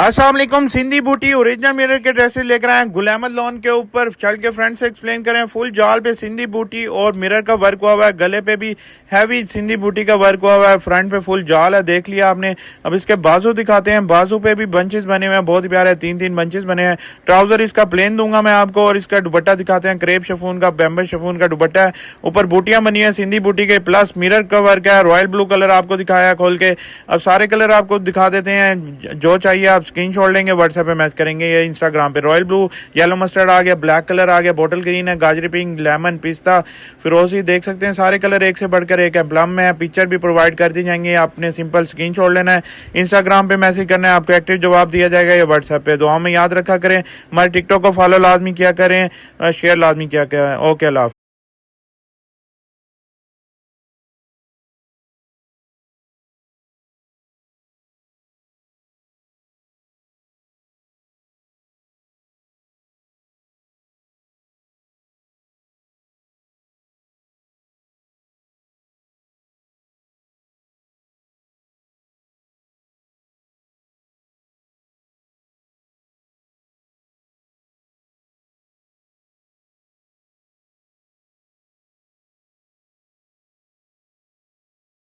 अस्सलाम वालेकुम। सिंधी बूटी ओरिजिनल मिरर के ड्रेसेस लेकर आए हैं गुलामत लॉन के ऊपर। चल के फ्रंट से एक्सप्लेन करें। फुल जाल पे सिंधी बूटी और मिरर का वर्क हुआ है, गले पे भी हैवी सिंधी बूटी का वर्क हुआ है, फ्रंट पे फुल जाल है, देख लिया आपने। अब इसके बाजू दिखाते हैं। बाजू पे भी बंचेस बने हुए हैं, बहुत ही प्यारे, तीन तीन बंचेस बने हैं। ट्राउजर इसका प्लेन दूंगा मैं आपको, और इसका दुपट्टा दिखाते हैं। क्रेप शिफॉन का, बैम्बस शिफॉन का दुपट्टा है, ऊपर बूटियां बनी है सिंधी बूटी के, प्लस मिरर का वर्क है। रॉयल ब्लू कलर आपको दिखाया खोल के। अब सारे कलर आपको दिखा देते हैं, जो चाहिए आप स्क्रीनशॉट लेंगे, व्हाट्सएप पे मैसेज करेंगे या इंस्टाग्राम पे। रॉयल ब्लू, येलो मस्टर्ड आ गया, ब्लैक कलर आ गया, बॉटल ग्रीन है, गाजरी पिंक, लेमन, पिस्ता, फिरोजी, देख सकते हैं सारे कलर एक से बढ़कर एक है। प्लम में है, पिक्चर भी प्रोवाइड कर दी जाएंगे, आपने सिंपल स्क्रीनशॉट लेना है, इंस्टाग्राम पे मैसेज करना है, आपको एक्टिव जवाब दिया जाएगा या व्हाट्सएप पे। दुआ में याद रखा करें, हमारे टिकटॉक को फॉलो लाजमी किया करें, शेयर लाजमी किया करें। ओके, अल्लाह हाफ़िज़।